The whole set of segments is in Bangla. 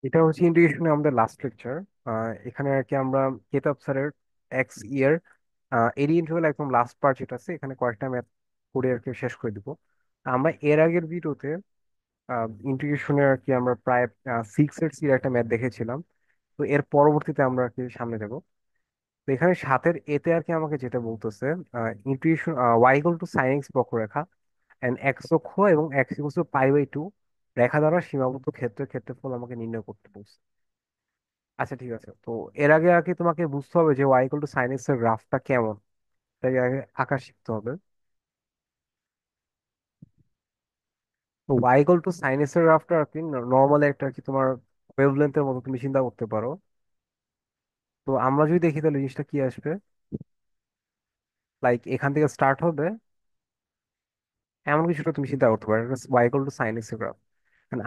এটা হচ্ছে ইন্টিগ্রেশনে আমাদের লাস্ট লেকচার। এখানে আর কি আমরা কেতাব স্যারের এক্স ইয়ার এরই ইন্টারভ্যাল একদম লাস্ট পার্ট যেটা আছে, এখানে কয়েকটা ম্যাথ করে আর কি শেষ করে দিব। আমরা এর আগের ভিডিওতে ইন্টিগ্রেশনে আর কি আমরা প্রায় 6 এর একটা ম্যাথ দেখেছিলাম। তো এর পরবর্তীতে আমরা আর কি সামনে যাব। তো এখানে সাতের এতে আর কি আমাকে যেটা বলতেছে, integration y equal to sine x বক্ররেখা এন্ড এক্স অক্ষ এবং এক্স ইকুয়াল টু পাই/2 রেখা দ্বারা সীমাবদ্ধ ক্ষেত্রের ক্ষেত্রফল আমাকে নির্ণয় করতে বলছে। আচ্ছা ঠিক আছে, তো এর আগে আর কি তোমাকে বুঝতে হবে যে y equal to sine x এর গ্রাফটা কেমন। তাই আগে আঁকা শিখতে হবে। তো y equal to sine x এর গ্রাফটা আর কি নর্মালি একটা আর কি তোমার ওয়েভলেন্থের মতো তুমি চিন্তা করতে পারো। তো আমরা যদি দেখি তাহলে জিনিসটা কি আসবে, লাইক এখান থেকে স্টার্ট হবে, এমন কিছুটা তুমি চিন্তা করতে পারো y equal to sine x এর গ্রাফ।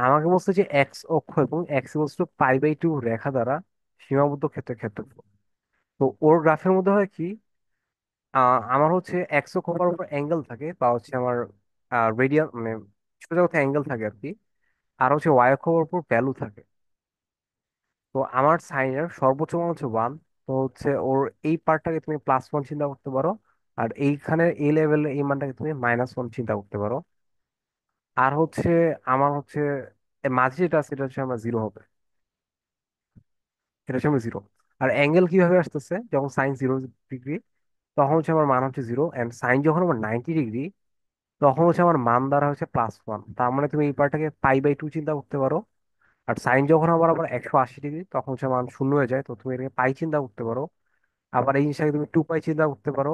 আমাকে বলছে যে এক্স অক্ষ এবং এক্স ইকুয়াল টু পাই/2 রেখা দ্বারা সীমাবদ্ধ ক্ষেত্রের ক্ষেত্রফল। তো ওর গ্রাফের মধ্যে হয় কি, আমার হচ্ছে এক্স অক্ষ বরাবর উপর অ্যাঙ্গেল থাকে, বা হচ্ছে আমার রেডিয়ান মানে সোজা কথা অ্যাঙ্গেল থাকে আর কি। আর হচ্ছে ওয়াই অক্ষ বরাবর উপর ভ্যালু থাকে। তো আমার সাইনের সর্বোচ্চ মান হচ্ছে 1। তো হচ্ছে ওর এই পার্টটাকে তুমি +1 চিন্তা করতে পারো, আর এইখানে এই লেভেলে এই মানটাকে তুমি -1 চিন্তা করতে পারো। আর হচ্ছে আমার হচ্ছে এর মাঝে যেটা আছে এটা হচ্ছে আমার 0 হবে। এটা হচ্ছে আমার 0। আর অ্যাঙ্গেল কিভাবে আসতেছে, যখন সাইন 0 ডিগ্রি তখন হচ্ছে আমার মান হচ্ছে 0, অ্যান্ড সাইন যখন আমার 90 ডিগ্রি তখন হচ্ছে আমার মান দ্বারা হচ্ছে +1। তার মানে তুমি এই পার্টটাকে পাই/2 চিন্তা করতে পারো। আর সাইন যখন আবার আবার 180 ডিগ্রি তখন হচ্ছে মান শূন্য হয়ে যায়, তো তুমি এটাকে পাই চিন্তা করতে পারো। আবার এই জিনিসটাকে তুমি 2 পাই চিন্তা করতে পারো।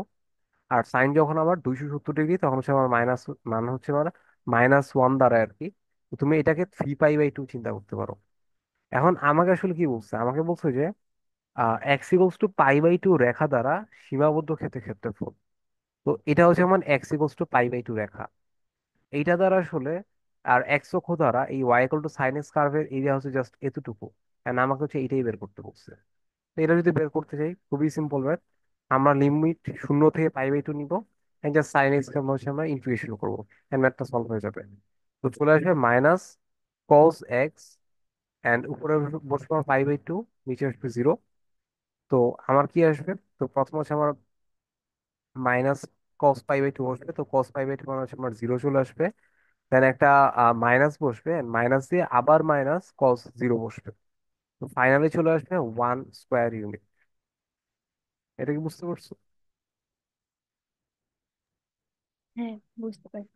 আর সাইন যখন আবার 270 ডিগ্রি তখন হচ্ছে আমার মাইনাস, মান হচ্ছে আমার -1 দ্বারা আর কি। তো তুমি এটাকে 3π/2 চিন্তা করতে পারো। এখন আমাকে আসলে কি বলছে, আমাকে বলছে যে এক্স ইকুয়ালস টু পাই/2 রেখা দ্বারা সীমাবদ্ধ ক্ষেত্রে ক্ষেত্রফল। তো এটা হচ্ছে আমার এক্স ইকুয়ালস টু পাই/2 রেখা, এইটা দ্বারা আসলে। আর এক্স অক্ষ দ্বারা এই y equal to sine x কার্ভের এরিয়া হচ্ছে জাস্ট এতটুকু। এন্ড আমাকে হচ্ছে এইটাই বের করতে বলছে। তো এটা যদি বের করতে চাই, খুবই সিম্পল ম্যাথ। আমরা লিমিট 0 থেকে π/2 নিব, এন্ড জাস্ট সাইন এক্স কেমন হচ্ছে আমরা ইন্টিগ্রেশন করবো, এন্ড ম্যাথটা সলভ হয়ে যাবে। তো চলে আসবে -cos x, এন্ড উপরে বসবে আমার π/2, নিচে আসবে 0। তো আমার কি আসবে, তো প্রথম হচ্ছে আমার -cos π/2 বসবে, তো cos π/2 মানে হচ্ছে আমার 0 চলে আসবে। দেন একটা মাইনাস বসবে, মাইনাস দিয়ে আবার -cos 0 বসবে। তো ফাইনালি চলে আসবে 1 স্কোয়ার ইউনিট। এটা কি বুঝতে পারছো? হ্যাঁ, বুঝতে পারি।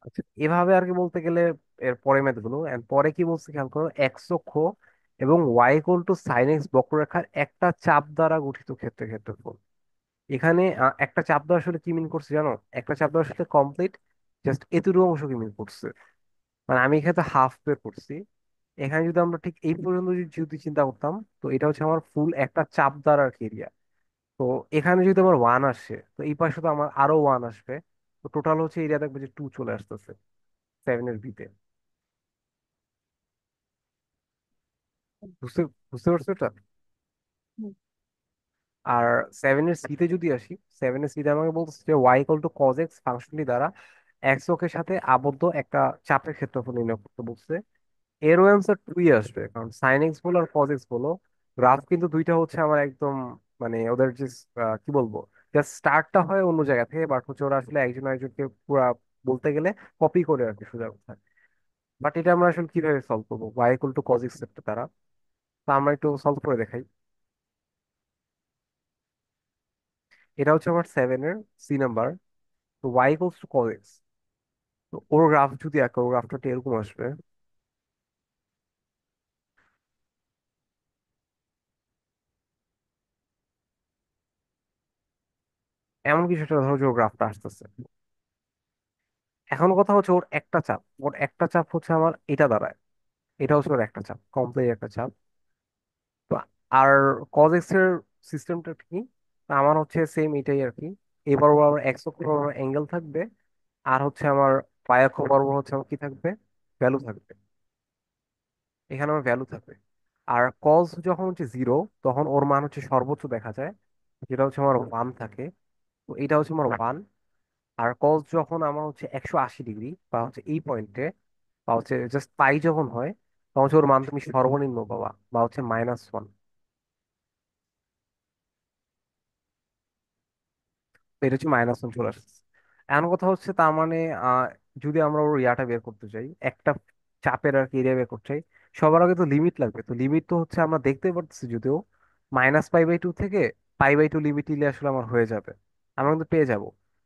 আচ্ছা, এভাবে আর কি বলতে গেলে এর পরে ম্যাথ গুলো, and পরে কি বলছে খেয়াল করো, এক্স অক্ষ এবং y equal to sine x বক্ররেখার একটা চাপ দ্বারা গঠিত ক্ষেত্রের ক্ষেত্রফল। এখানে একটা চাপ দ্বারা আসলে কি মিন করছে জানো, একটা চাপ দ্বারা আসলে কমপ্লিট জাস্ট এতটুকু অংশকে মিন করছে। মানে আমি এখানে হাফ বের করছি। এখানে যদি আমরা ঠিক এই পর্যন্ত যদি চিন্তা করতাম, তো এটা হচ্ছে আমার ফুল একটা চাপ দ্বারা আর কি এরিয়া। তো এখানে যদি আমার 1 আসে, তো এই পাশে তো আমার আরো 1 আসবে। তো টোটাল হচ্ছে এরিয়া দেখবে যে 2 চলে আসতেছে 7 এর বিতে। বুঝতে বুঝতে পারছো এটা? হুম। আর 7 এর সিতে যদি আসি, 7 এর সিতে আমাকে বলতেছে যে y equal to cos x ফাংশনটি দ্বারা এক্স অক্ষের সাথে আবদ্ধ একটা চাপের ক্ষেত্রফল নির্ণয় করতে বলছে। এরও অ্যান্সার 2 আসবে, কারণ সাইন এক্স বলো আর কজ এক্স বলো, গ্রাফ কিন্তু দুইটা হচ্ছে আমার একদম, মানে ওদের যে কি বলবো, জাস্ট স্টার্টটা হয় অন্য জায়গা থেকে, বাট হচ্ছে ওরা আসলে একজন আরেকজনকে পুরা বলতে গেলে কপি করে আর কি, সোজা কথা। বাট এটা আমরা আসলে কিভাবে সলভ করবো y equal to cos x এর দ্বারা? তো আমরা একটু সলভ করে দেখাই। এটা হচ্ছে আমার 7 এর সি নাম্বার। তো y equals to cos x. তো ওর গ্রাফ যদি আঁকো, ওর গ্রাফটা এরকম আসবে। এমন কিছু একটা ধরো যে ওর গ্রাফটা আসতেছে। এখন কথা হচ্ছে ওর একটা চাপ হচ্ছে আমার এটা দাঁড়ায়, এটা হচ্ছে ওর একটা চাপ, কমপ্লিট একটা চাপ। তো আর কজ এক্স এর সিস্টেমটা কি, আমার হচ্ছে সেম এটাই আর কি। এবার ওর আমার এক্স অক্ষ বরাবর অ্যাঙ্গেল থাকবে, আর হচ্ছে আমার y অক্ষ বরাবর হচ্ছে আমার কি থাকবে, ভ্যালু থাকবে। এখানে আমার ভ্যালু থাকবে। আর কজ যখন হচ্ছে 0 তখন ওর মান হচ্ছে সর্বোচ্চ দেখা যায়, যেটা হচ্ছে আমার 1 থাকে। তো এটা হচ্ছে আমার 1। আর কজ যখন আমার হচ্ছে 180 ডিগ্রি বা হচ্ছে এই পয়েন্টে, বা হচ্ছে জাস্ট পাই যখন হয়, তখন হচ্ছে ওর মান তুমি সর্বনিম্ন পাবা, বা হচ্ছে -1। তো এটা হচ্ছে -1 চলে আসছে। এখন কথা হচ্ছে তার মানে আহ, যদি আমরা ওর ইয়াটা বের করতে চাই, একটা চাপের আর কি এরিয়া বের করতে চাই, সবার আগে তো লিমিট লাগবে। তো লিমিট তো হচ্ছে আমরা দেখতে পারতেছি, যদিও -π/2 থেকে π/2 লিমিট নিলে আসলে আমার হয়ে যাবে, আমরা কিন্তু পেয়ে যাব।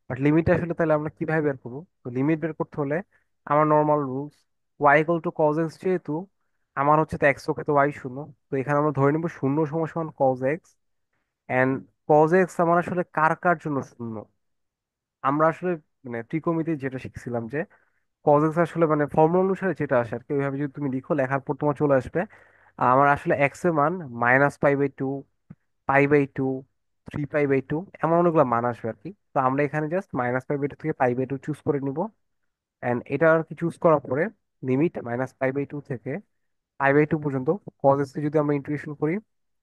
বাট লিমিট আসলে তাহলে আমরা কিভাবে বের করবো? তো লিমিট বের করতে হলে আমার normal rules, y = cos x, যেহেতু আমার হচ্ছে তো এক্স ওকে তো y শূন্য, তো এখানে আমরা ধরে নিবো শূন্য সমান সমান cos x। And cos x আমার আসলে কার কার জন্য শূন্য? আমরা আসলে মানে ত্রিকোণমিতি যেটা শিখছিলাম যে cos x আসলে মানে ফর্মুলা অনুসারে যেটা আসে আর কি, ওইভাবে যদি তুমি লিখো, লেখার পর তোমার চলে আসবে আমার আসলে এক্স এর মান -π/2, π/2, 3π/2, এমন অনেকগুলো মান আসবে আর কি। তো আমরা এখানে জাস্ট -π/2 থেকে π/2 চুজ করে নিব। এন্ড এটা আর কি চুজ করার পরে লিমিট -π/2 থেকে π/2 পর্যন্ত cos x কে যদি আমরা ইন্টিগ্রেশন করি,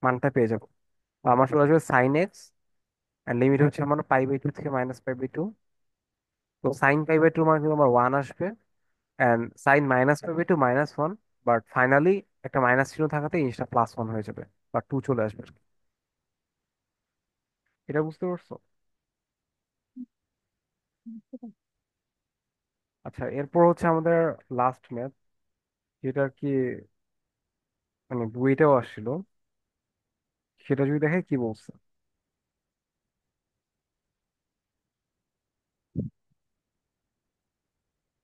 মানটা পেয়ে যাবো। তো আমার চলে আসবে sin x, এন্ড লিমিট হচ্ছে আমার π/2 থেকে -π/2। তো sin π/2 মানে কিন্তু আমার 1 আসবে, অ্যান্ড সাইন -π/2 -1। বাট ফাইনালি একটা মাইনাস চিহ্ন থাকাতে এই জিনিসটা +1 হয়ে যাবে, বা 2 চলে আসবে আর কি। এটা বুঝতে পারছো? বুঝতে পারছি। আচ্ছা, এরপর হচ্ছে আমাদের লাস্ট ম্যাথ, যেটা আর কি মানে বইটাও আসছিল, সেটা যদি দেখে কি বলছে।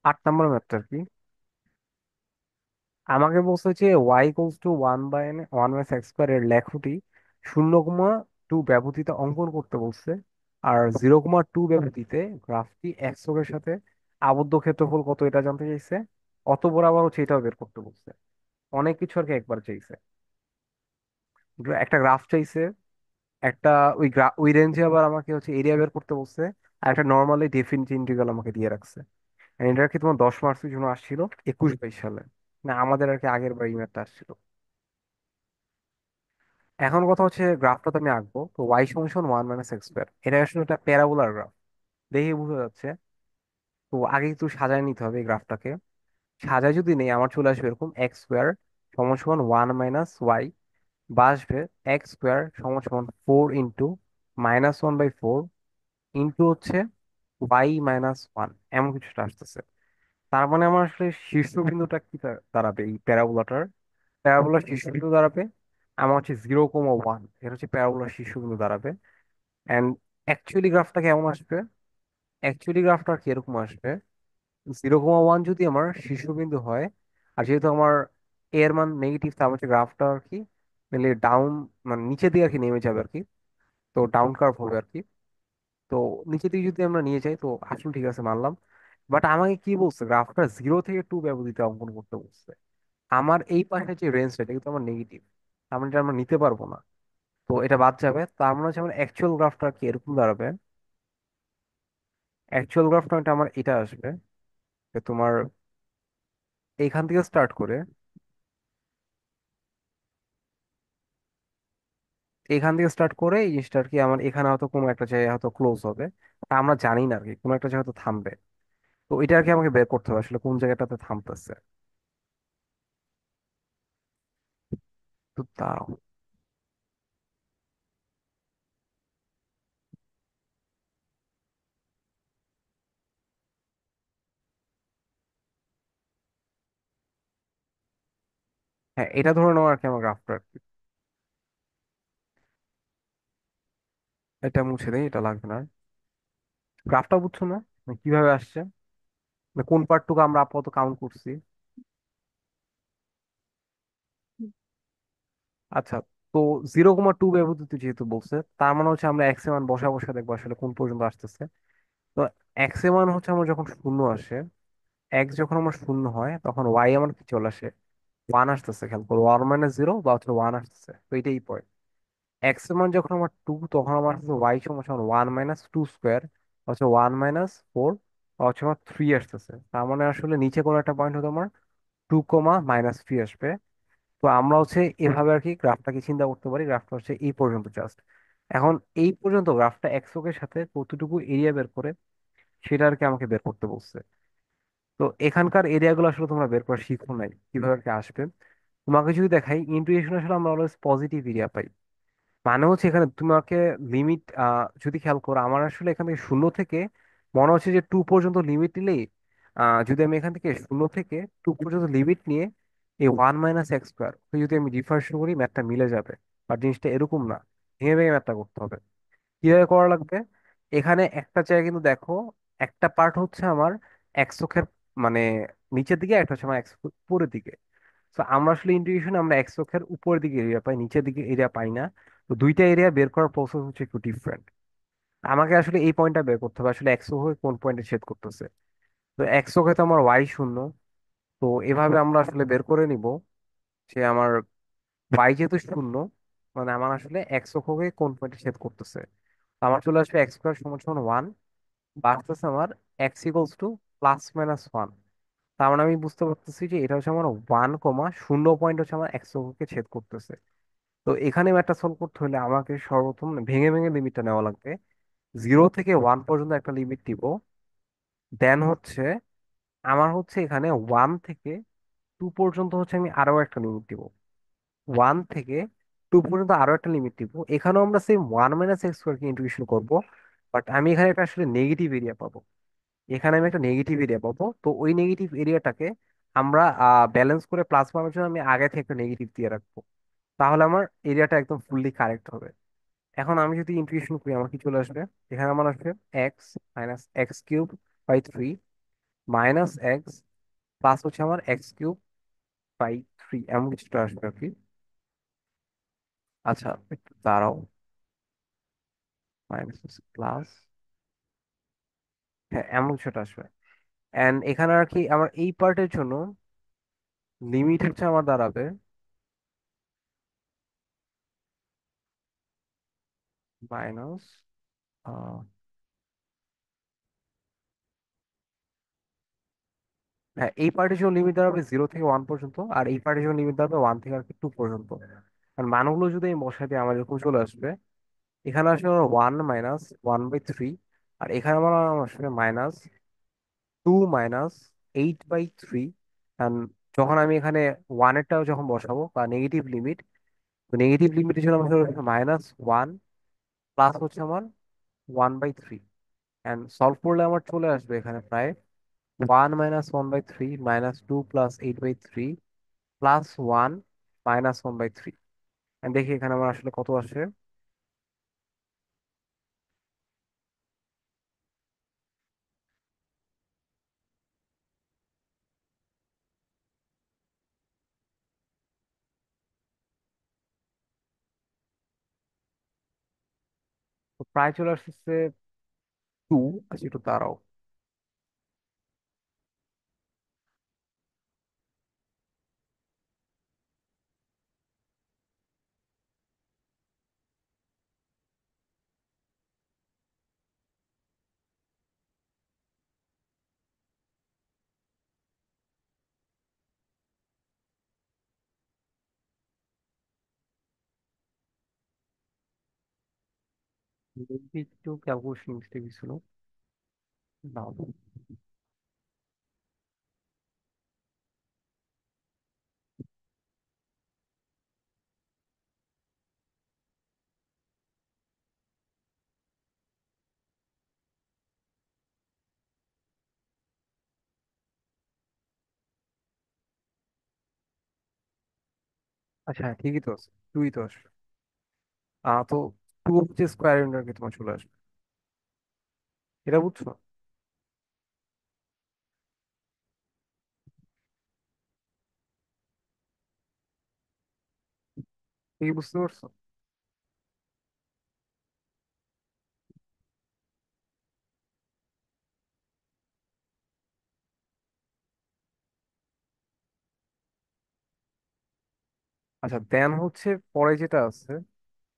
8 নম্বর ম্যাথটা আর কি। আমাকে বলছে যে y = 1/(1/(x²) এর লেখটি 0,2 ব্যবধিতে অঙ্কন করতে বলছে, আর 0,2 ব্যবধিতে গ্রাফটি এর সাথে আবদ্ধ ক্ষেত্রফল কত এটা জানতে চাইছে। অতঃপর আবার হচ্ছে এটাও বের করতে বলছে। অনেক কিছু আর কি একবার চাইছে। একটা গ্রাফ চাইছে, একটা ওই রেঞ্জে আবার আমাকে হচ্ছে এরিয়া বের করতে বলছে, আর একটা নর্মালি ডেফিনিট ইন্টিগ্রাল আমাকে দিয়ে রাখছে। And এটা আর কি তোমার 10 মার্কসের জন্য আসছিল 21-22 সালে, না আমাদের আর কি আগের বার এই ম্যাথটা আসছিল। এখন কথা হচ্ছে গ্রাফটা তো আমি আঁকবো, তো y = 1 - x², এটা আসলে একটা প্যারাবোলার গ্রাফ, দেখে বোঝা যাচ্ছে। তো আগে একটু সাজায় নিতে হবে এই গ্রাফটাকে। সাজায় যদি নেই, আমার চলে আসবে এরকম x² = 1 - y, বা আসবে x² = 4 × -1/4 ইন্টু হচ্ছে y - 1, এমন কিছুটা আসতেছে। তার মানে আমার আসলে শীর্ষবিন্দুটা কি দাঁড়াবে এই প্যারাবোলাটার? প্যারাবোলার শীর্ষবিন্দু দাঁড়াবে আমার হচ্ছে 0,1, এটা হচ্ছে প্যারাবোলার শীর্ষবিন্দু দাঁড়াবে। অ্যান্ড অ্যাকচুয়ালি গ্রাফটা কেমন আসবে? অ্যাকচুয়ালি গ্রাফটা কি এরকম আসবে, 0,1 যদি আমার শীর্ষবিন্দু হয়, আর যেহেতু আমার এর মান নেগেটিভ, তার হচ্ছে গ্রাফটা আর কি মানে ডাউন, মানে নিচে দিকে আর কি নেমে যাবে আর কি। তো ডাউন কার্ভ হবে আর কি। তো নিচে দিকে যদি আমরা নিয়ে যাই, তো আসলে ঠিক আছে মানলাম। বাট আমাকে কি বলছে, গ্রাফটা 0 থেকে 2 ব্যবধিতে অঙ্কন করতে বলছে। আমার এই পাশে যে রেঞ্জটা, এটা কিন্তু আমার নেগেটিভ, তার মানে এটা আমরা নিতে পারবো না। তো এটা বাদ যাবে। তার মানে হচ্ছে আমার অ্যাকচুয়াল গ্রাফটা কি এরকম দাঁড়াবে। অ্যাকচুয়াল গ্রাফটা আমার এটা আসবে যে তোমার এইখান থেকে স্টার্ট করে, এই জিনিসটা আর কি আমার এখানে হয়তো কোনো একটা জায়গায় হয়তো ক্লোজ হবে, তা আমরা জানি না আর কি, কোনো একটা জায়গায় তো থামবে। তো এটা আর কি আমাকে বের করতে হবে আসলে কোন জায়গাটাতে থামতেছে। তো দাঁড়াও। হ্যাঁ, এটা ধরে নাও আর কি আমার গ্রাফটা আর কি। এটা মুছে দেই, এটা লাগবে না। গ্রাফটা বুঝছো না মানে কিভাবে আসছে, মানে কোন পার্টটুকু আমরা আপাতত কাউন্ট করছি। হুম, আচ্ছা, তো 0,2 ব্যবধান যেহেতু বলছে, তার মানে হচ্ছে আমরা এক্স এর মান বসা বসা দেখবো আসলে কোন পর্যন্ত আসতেছে। তো এক্স এর মান হচ্ছে আমার যখন শূন্য আসে, এক্স যখন আমার শূন্য হয়, তখন ওয়াই আমার কি চলে আসে, 1 আসতেছে। খেয়াল করো, 1 - 0 বা হচ্ছে 1 আসতেছে, তো এটাই পয়েন্ট। এক্স এর মান যখন আমার 2, তখন আমার আসতেছে ওয়াই সমান সমান 1 - 2² হচ্ছে 1 - 4, বা হচ্ছে আমার 3 আসতেছে। তার মানে আসলে নিচে কোনো একটা পয়েন্ট হতো আমার 2, -3 আসবে। তো আমরা হচ্ছে এভাবে আর কি গ্রাফটাকে চিন্তা করতে পারি, গ্রাফটা হচ্ছে এই পর্যন্ত জাস্ট। এখন এই পর্যন্ত গ্রাফটা এক্সকের সাথে কতটুকু এরিয়া বের করে, সেটা আর কি আমাকে বের করতে বলছে। তো এখানকার এরিয়াগুলো আসলে তোমরা বের করা শিখো নাই কিভাবে আর কি আসবে। তোমাকে যদি দেখাই, ইন্টুইশন আসলে আমরা অলওয়েজ পজিটিভ এরিয়া পাই। মানে হচ্ছে এখানে তোমাকে লিমিট, যদি খেয়াল করো, আমার আসলে এখান থেকে শূন্য থেকে মনে হচ্ছে যে টু পর্যন্ত লিমিট নিলেই, যদি আমি এখান থেকে শূন্য থেকে টু পর্যন্ত লিমিট নিয়ে এই ওয়ান মাইনাস এক্স স্কোয়ার যদি আমি ডিফারেন্স করি, ম্যাথটা মিলে যাবে। আর জিনিসটা এরকম না, ভেঙে ভেঙে ম্যাথটা করতে হবে। কিভাবে করা লাগবে? এখানে একটা জায়গায় কিন্তু দেখো, একটা পার্ট হচ্ছে আমার এক্স অক্ষের মানে নিচের দিকে, একটা হচ্ছে আমার এক্স উপরের দিকে। তো আমরা আসলে ইন্টিগ্রেশন আমরা এক্স অক্ষের উপরের দিকে এরিয়া পাই, নিচের দিকে এরিয়া পাই না। তো দুইটা এরিয়া বের করার প্রসেস হচ্ছে একটু ডিফারেন্ট। আমাকে আসলে এই পয়েন্টটা বের করতে হবে, আসলে এক্স অক্ষ কোন পয়েন্টে ছেদ করতেছে। তো এক্স অক্ষে তো আমার ওয়াই শূন্য। তো এভাবে আমরা আসলে বের করে নিব যে আমার ওয়াই যেহেতু শূন্য, মানে আমার আসলে এক্স অক্ষকে কোন পয়েন্টে ছেদ করতেছে। তো আমার চলে আসবে এক্স স্কোয়ার সমান সমান ওয়ান, বা আসতেছে আমার x equals two plus minus one. তার মানে আমি বুঝতে পারতেছি যে এটা হচ্ছে আমার ওয়ান কমা শূন্য পয়েন্ট হচ্ছে আমার এক্স অক্ষকে ছেদ করতেছে। তো এখানে ম্যাথটা সলভ করতে হলে আমাকে সর্বপ্রথম ভেঙে ভেঙে লিমিটটা নেওয়া লাগবে। জিরো থেকে ওয়ান পর্যন্ত একটা লিমিট দিব। দেন হচ্ছে আমার হচ্ছে এখানে ওয়ান থেকে টু পর্যন্ত হচ্ছে আমি আরো একটা লিমিট দিব। ওয়ান থেকে টু পর্যন্ত আরো একটা লিমিট দিব। এখানেও আমরা সেম ওয়ান মাইনাস এক্স স্কোয়ারকে ইন্টিগ্রেশন করবো। বাট আমি এখানে একটা আসলে নেগেটিভ এরিয়া পাবো। এখানে আমি একটা নেগেটিভ এরিয়া পাবো, তো ওই নেগেটিভ এরিয়াটাকে আমরা ব্যালেন্স করে প্লাস পাওয়ার জন্য আমি আগে থেকে একটা নেগেটিভ দিয়ে রাখবো। তাহলে আমার এরিয়াটা একদম ফুললি কারেক্ট হবে। এখন আমি যদি ইন্টিগ্রেশন করি, আমার কি চলে আসবে? এখানে আমার আসবে x minus x cube by three minus x plus হচ্ছে আমার এক্স কিউব বাই থ্রি, এমন কিছুটা আসবে আর কি। আচ্ছা, একটু দাঁড়াও। মাইনাস প্লাস, হ্যাঁ এমন কিছুটা আসবে। এন্ড এখানে আর কি আমার এই পার্টের জন্য লিমিট হচ্ছে আমার দাঁড়াবে মাইনাস, হ্যাঁ এই পার্টির জন্য লিমিট দাঁড়াবে জিরো থেকে ওয়ান পর্যন্ত, আর এই পার্টির জন্য লিমিট দাঁড়াবে ওয়ান থেকে আর কি টু পর্যন্ত। আর মানগুলো যদি আমি বসাই দিই, আমার এরকম চলে আসবে। এখানে আসলে আমার one minus one by three, আর এখানে আমার আসবে minus two minus eight by three. যখন আমি এখানে ওয়ানেরটাও যখন বসাবো বা নেগেটিভ লিমিট, তো নেগেটিভ লিমিটের জন্য আমার মাইনাস ওয়ান প্লাস হচ্ছে আমার one by three. And solve করলে আমার চলে আসবে এখানে প্রায় one minus one by three minus two plus eight by three plus one minus one by three. দেখি এখানে আমার আসলে কত আসে। তো প্রায় চলে আসছে টু। আচ্ছা একটু দাঁড়াও। দেখি একটু ক্যালকুলেশন মিস্টেক ছিল। দাও। আচ্ছা হ্যাঁ, ঠিকই তো আছে, টুই তো আসবে। তো টু হচ্ছে স্কোয়ার ইন্টারকে তোমার চলে আসবে, এটা বুঝছো? কি বুঝতে পারছো? আচ্ছা দেন হচ্ছে পরে যেটা আছে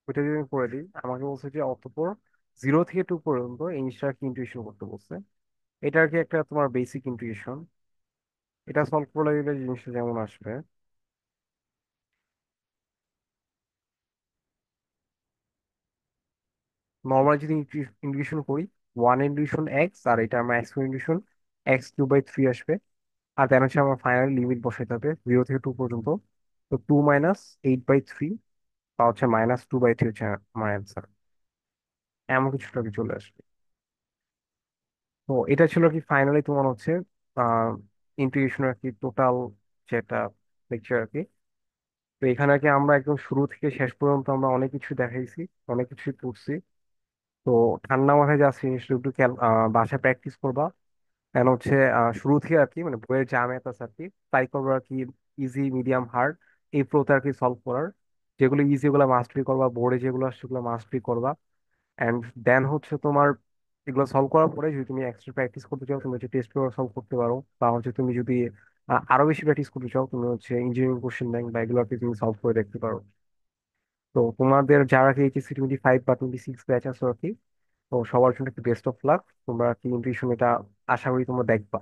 ওইটা যদি আমি করে দিই, আমাকে বলছে যে অতঃপর জিরো থেকে টু পর্যন্ত এই জিনিসটা কি ইন্টুইশন করতে বলছে। এটা আর কি একটা তোমার বেসিক ইন্টুইশন। এটা সলভ করে দিলে জিনিসটা যেমন আসবে, নর্মাল যদি ইন্টিগ্রেশন করি, ওয়ান ইন্টিগ্রেশন এক্স, আর এটা আমার x integration x cube by three আসবে। আর দেন হচ্ছে আমার ফাইনাল লিমিট বসাইতে হবে জিরো থেকে টু পর্যন্ত। তো 2 - 8/3 বা হচ্ছে -2/3 হচ্ছে আমার অ্যান্সার। এমন কিছু একটা কি চলে আসবে। তো এটা ছিল কি ফাইনালি তোমার হচ্ছে আহ ইন্টিগ্রেশনের আর কি টোটাল যেটা লেকচার আর কি। তো এখানে আর কি আমরা একদম শুরু থেকে শেষ পর্যন্ত আমরা অনেক কিছু দেখাইছি, অনেক কিছুই পড়ছি। তো ঠান্ডা মাথায় যা জিনিসটা একটু বাসায় প্র্যাকটিস করবা। কেন হচ্ছে শুরু থেকে আর কি মানে বইয়ের যা ম্যাথ আছে আর কি ট্রাই করবো আর কি, ইজি মিডিয়াম হার্ড এই প্রোতে আর কি সলভ করার। যেগুলো ইজি ওগুলো মাস্টারি করবা, বোর্ডে যেগুলো আসছে সেগুলো মাস্টারি করবা। অ্যান্ড দেন হচ্ছে তোমার এগুলো সলভ করার পরে যদি তুমি এক্সট্রা প্র্যাকটিস করতে চাও তুমি হচ্ছে টেস্ট পেপার সলভ করতে পারো, বা হচ্ছে তুমি যদি আরো বেশি প্র্যাকটিস করতে চাও তুমি হচ্ছে ইঞ্জিনিয়ারিং কোশ্চেন ব্যাংক বা এগুলোকে তুমি সলভ করে দেখতে পারো। তো তোমাদের যারা কি এইচএসসি 25 বা 26 ব্যাচ আছে আর কি, তো সবার জন্য একটু বেস্ট অফ লাক। তোমরা কি ইন্টুইশন এটা আশা করি তোমরা দেখবা।